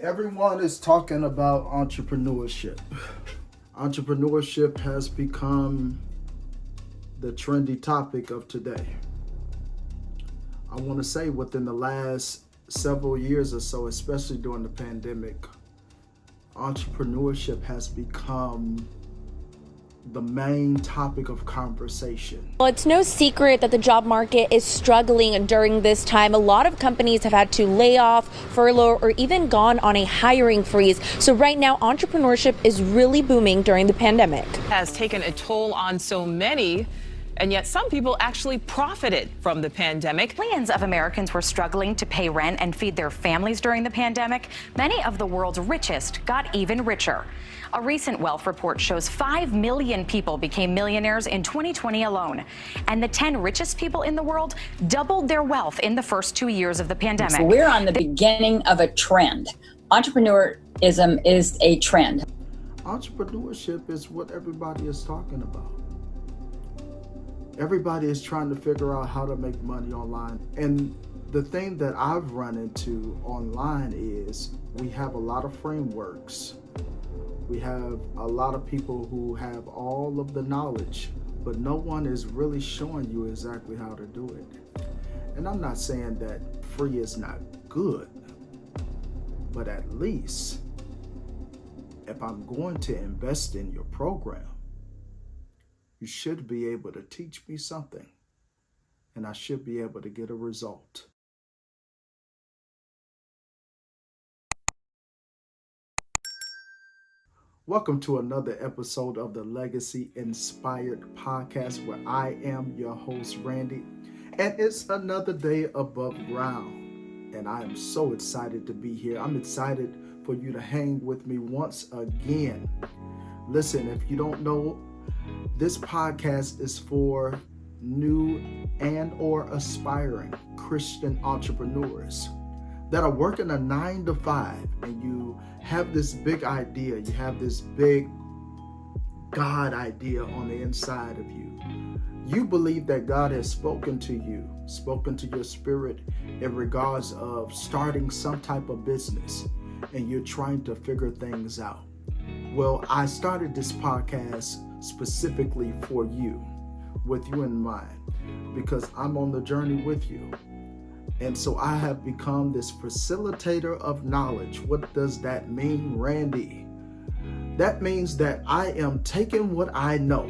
Everyone is talking about entrepreneurship. Entrepreneurship has become the trendy topic of today. I want to say within the last several years or so, especially during the pandemic, entrepreneurship has become the main topic of conversation. Well, it's no secret that the job market is struggling during this time. A lot of companies have had to lay off, furlough, or even gone on a hiring freeze. So right now, entrepreneurship is really booming during the pandemic. Has taken a toll on so many, and yet some people actually profited from the pandemic. Millions of Americans were struggling to pay rent and feed their families during the pandemic. Many of the world's richest got even richer. A recent wealth report shows 5 million people became millionaires in 2020 alone. And the 10 richest people in the world doubled their wealth in the first 2 years of the pandemic. So we're on the beginning of a trend. Entrepreneurism is a trend. Entrepreneurship is what everybody is talking about. Everybody is trying to figure out how to make money online. And the thing that I've run into online is we have a lot of frameworks. We have a lot of people who have all of the knowledge, but no one is really showing you exactly how to do it. And I'm not saying that free is not good, but at least if I'm going to invest in your program, you should be able to teach me something, and I should be able to get a result. Welcome to another episode of the Legacy Inspired Podcast, where I am your host, Randy, and it's another day above ground, and I am so excited to be here. I'm excited for you to hang with me once again. Listen, if you don't know, this podcast is for new and or aspiring Christian entrepreneurs that are working a 9-to-5, and you have this big idea, you have this big God idea on the inside of you. You believe that God has spoken to you, spoken to your spirit in regards of starting some type of business, and you're trying to figure things out. Well, I started this podcast specifically for you, with you in mind, because I'm on the journey with you. And so I have become this facilitator of knowledge. What does that mean, Randy? That means that I am taking what I know.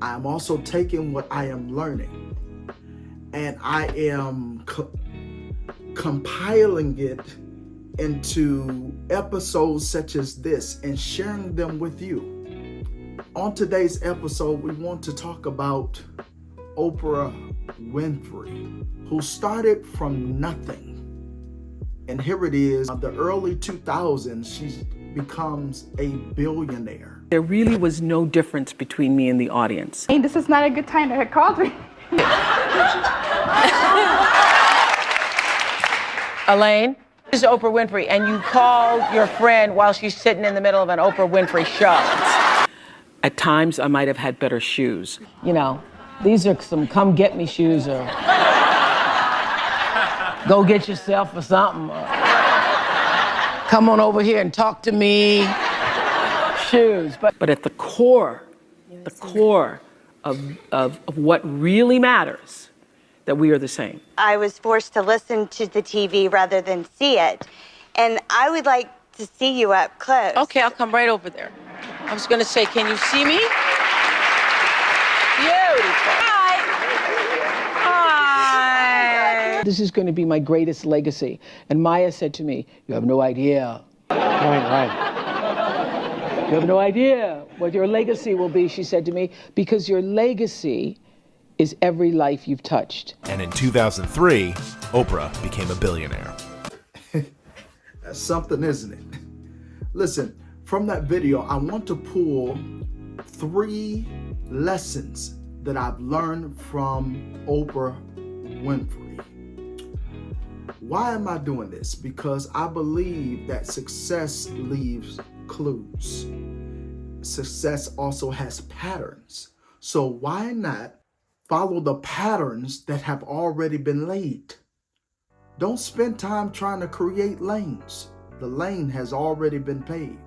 I am also taking what I am learning, and I am compiling it into episodes such as this and sharing them with you. On today's episode, we want to talk about Oprah Winfrey, who started from nothing. And here it is, the early 2000s, she becomes a billionaire. There really was no difference between me and the audience. Hey, this is not a good time to have called me. Elaine, this is Oprah Winfrey, and you called your friend while she's sitting in the middle of an Oprah Winfrey show. At times, I might have had better shoes. You know, these are some come get me shoes, or go get yourself or something, or come on over here and talk to me shoes. But at the core of what really matters, that we are the same. I was forced to listen to the TV rather than see it. And I would like to see you up close. Okay, I'll come right over there. I was gonna say, can you see me? Beautiful. Hi. This is going to be my greatest legacy. And Maya said to me, "You have no idea." Right. "You have no idea what your legacy will be," she said to me, "because your legacy is every life you've touched." And in 2003, Oprah became a billionaire. That's something, isn't it? Listen, from that video, I want to pull 3 lessons that I've learned from Oprah Winfrey. Why am I doing this? Because I believe that success leaves clues. Success also has patterns. So why not follow the patterns that have already been laid? Don't spend time trying to create lanes. The lane has already been paved.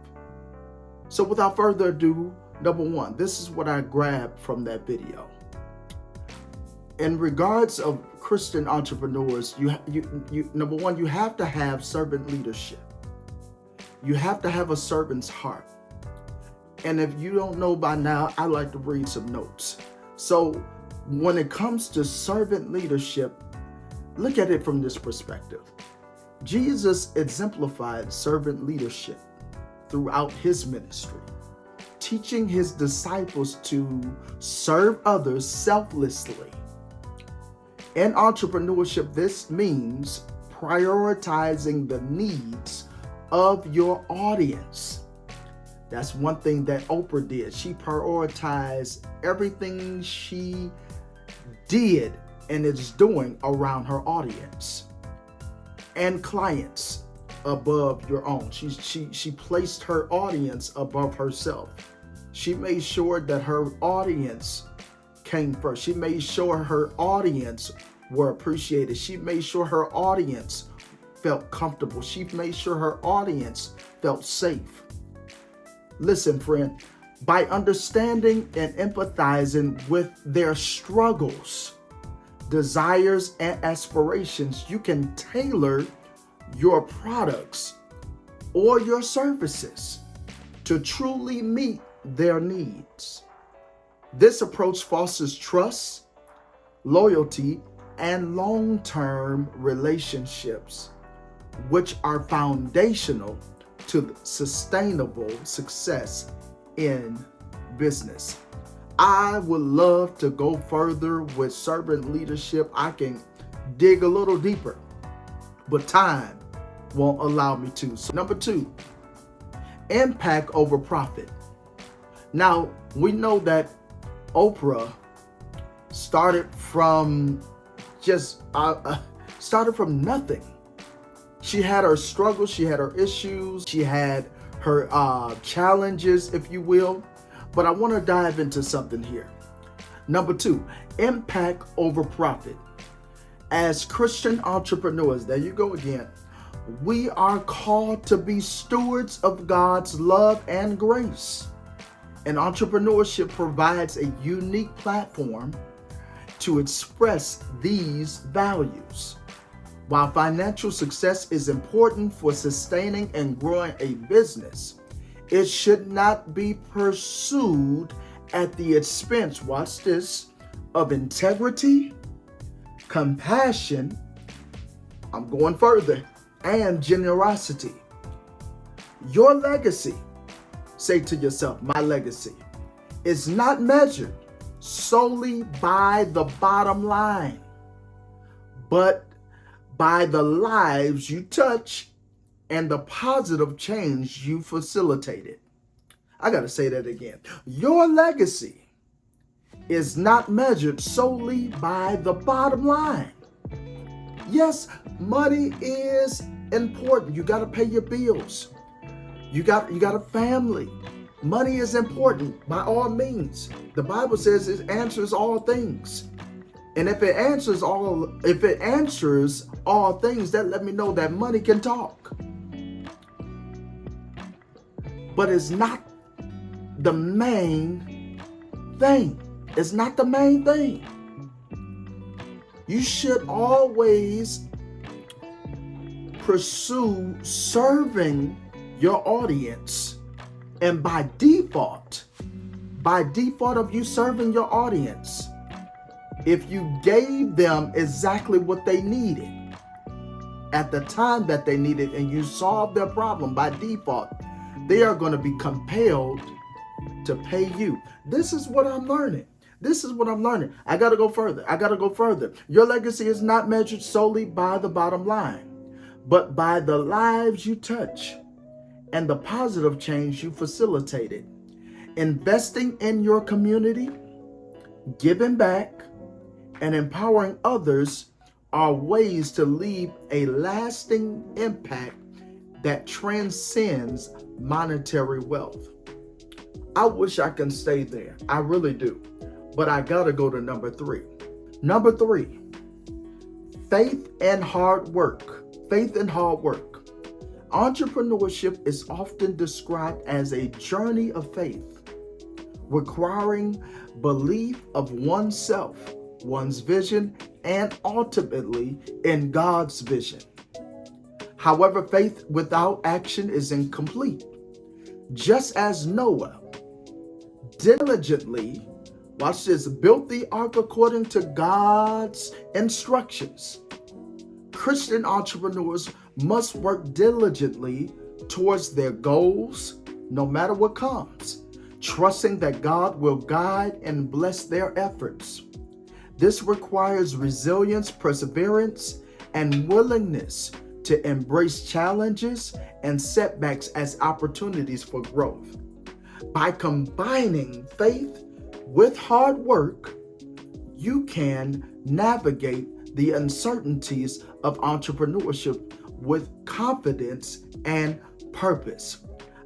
So without further ado, number one, this is what I grabbed from that video. In regards of Christian entrepreneurs, you number one, you have to have servant leadership. You have to have a servant's heart. And if you don't know by now, I like to read some notes. So when it comes to servant leadership, look at it from this perspective. Jesus exemplified servant leadership throughout his ministry, teaching his disciples to serve others selflessly. In entrepreneurship, this means prioritizing the needs of your audience. That's one thing that Oprah did. She prioritized everything she did and is doing around her audience and clients above your own. She placed her audience above herself. She made sure that her audience came first. She made sure her audience were appreciated. She made sure her audience felt comfortable. She made sure her audience felt safe. Listen, friend, by understanding and empathizing with their struggles, desires, and aspirations, you can tailor your products or your services to truly meet their needs. This approach fosters trust, loyalty, and long-term relationships, which are foundational to sustainable success in business. I would love to go further with servant leadership. I can dig a little deeper, but time won't allow me to. So number two, impact over profit. Now, we know that Oprah started from nothing. She had her struggles, she had her issues, she had her challenges, if you will. But I want to dive into something here. Number two, impact over profit. As Christian entrepreneurs, there you go again, we are called to be stewards of God's love and grace. And entrepreneurship provides a unique platform to express these values. While financial success is important for sustaining and growing a business, it should not be pursued at the expense, watch this, of integrity, compassion, I'm going further, and generosity. Your legacy, say to yourself, my legacy, is not measured solely by the bottom line, but by the lives you touch and the positive change you facilitated. I got to say that again. Your legacy is not measured solely by the bottom line. Yes, money is important. You got to pay your bills. You got a family. Money is important by all means. The Bible says it answers all things. And if it answers all things, that let me know that money can talk. But it's not the main thing. It's not the main thing. You should always pursue serving your audience. And by default of you serving your audience, if you gave them exactly what they needed at the time that they needed and you solved their problem, by default, they are going to be compelled to pay you. This is what I'm learning. I got to go further. Your legacy is not measured solely by the bottom line, but by the lives you touch and the positive change you facilitated. Investing in your community, giving back, and empowering others are ways to leave a lasting impact that transcends monetary wealth. I wish I can stay there. I really do. But I gotta go to number three. Number three, faith and hard work. Entrepreneurship is often described as a journey of faith, requiring belief of oneself, one's vision, and ultimately in God's vision. However, faith without action is incomplete. Just as Noah diligently, watch this, built the ark according to God's instructions, Christian entrepreneurs must work diligently towards their goals, no matter what comes, trusting that God will guide and bless their efforts. This requires resilience, perseverance, and willingness to embrace challenges and setbacks as opportunities for growth. By combining faith with hard work, you can navigate the uncertainties of entrepreneurship with confidence and purpose.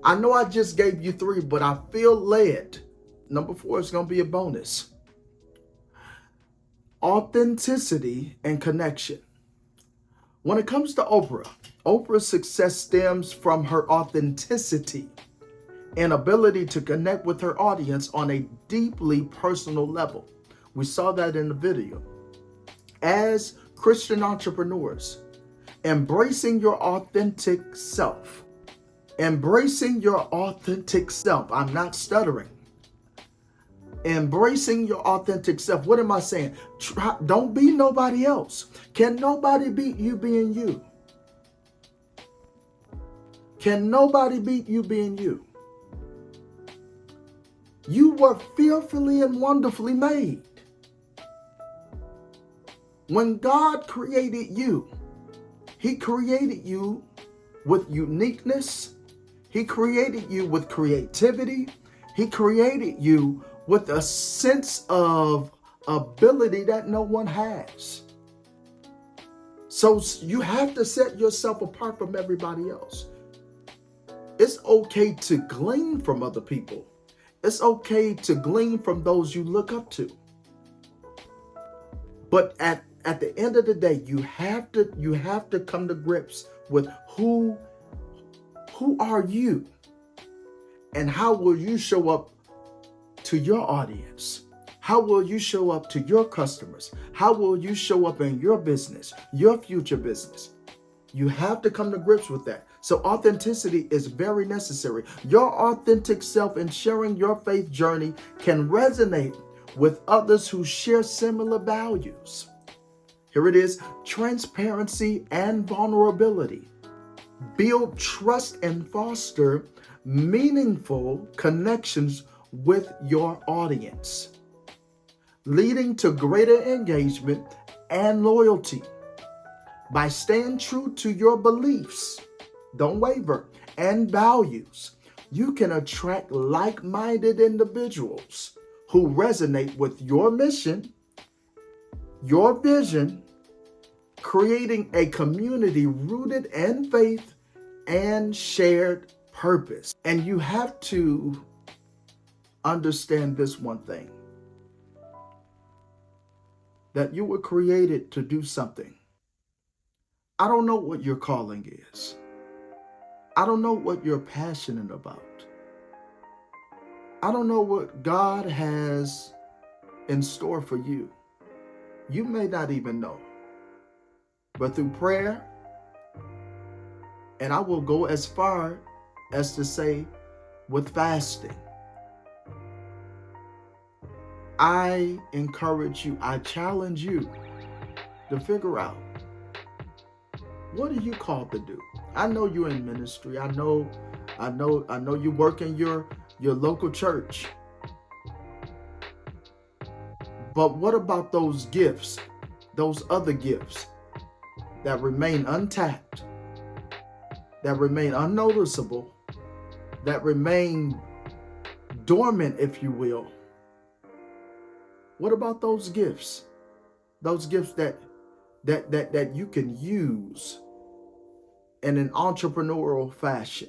I know I just gave you 3, but I feel led. Number 4 is going to be a bonus. Authenticity and connection. When it comes to Oprah's success stems from her authenticity and ability to connect with her audience on a deeply personal level. We saw that in the video. As Christian entrepreneurs, embracing your authentic self. Embracing your authentic self. I'm not stuttering. Embracing your authentic self. What am I saying? Don't be nobody else. Can nobody beat you being you? Can nobody beat you being you? You were fearfully and wonderfully made. When God created you, He created you with uniqueness. He created you with creativity. He created you with a sense of ability that no one has. So you have to set yourself apart from everybody else. It's okay to glean from other people. It's okay to glean from those you look up to. But at the end of the day, you have to come to grips with who are you and how will you show up to your audience? How will you show up to your customers? How will you show up in your business, your future business? You have to come to grips with that. So authenticity is very necessary. Your authentic self and sharing your faith journey can resonate with others who share similar values. Here it is, transparency and vulnerability. Build trust and foster meaningful connections with your audience, leading to greater engagement and loyalty. By staying true to your beliefs, don't waver, and values, you can attract like-minded individuals who resonate with your mission, your vision, creating a community rooted in faith and shared purpose. And you have to understand this one thing, that you were created to do something. I don't know what your calling is. I don't know what you're passionate about. I don't know what God has in store for you. You may not even know. But through prayer, and I will go as far as to say with fasting, I encourage you, I challenge you to figure out, what are you called to do? I know you're in ministry. I know you work in your local church. But what about those gifts, those other gifts that remain untapped, that remain unnoticeable, that remain dormant, if you will? What about those gifts? Those gifts that you can use in an entrepreneurial fashion.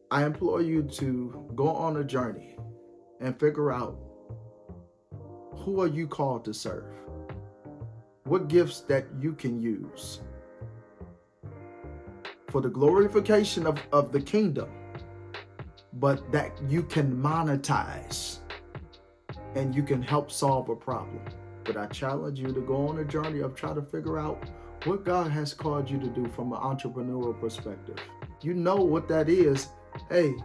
I implore you to go on a journey and figure out, who are you called to serve? What gifts that you can use? for the glorification of the kingdom, but that you can monetize and you can help solve a problem. But I challenge you to go on a journey of trying to figure out what God has called you to do from an entrepreneurial perspective. You know what that is. Hey,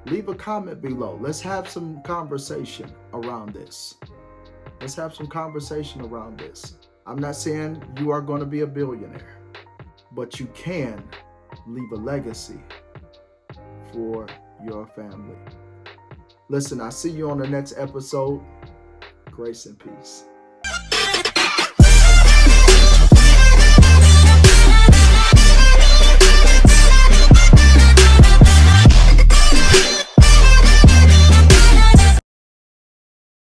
leave a comment below. Let's have some conversation around this. Let's have some conversation around this. I'm not saying you are going to be a billionaire, but you can leave a legacy for your family. Listen, I'll see you on the next episode. Grace and peace.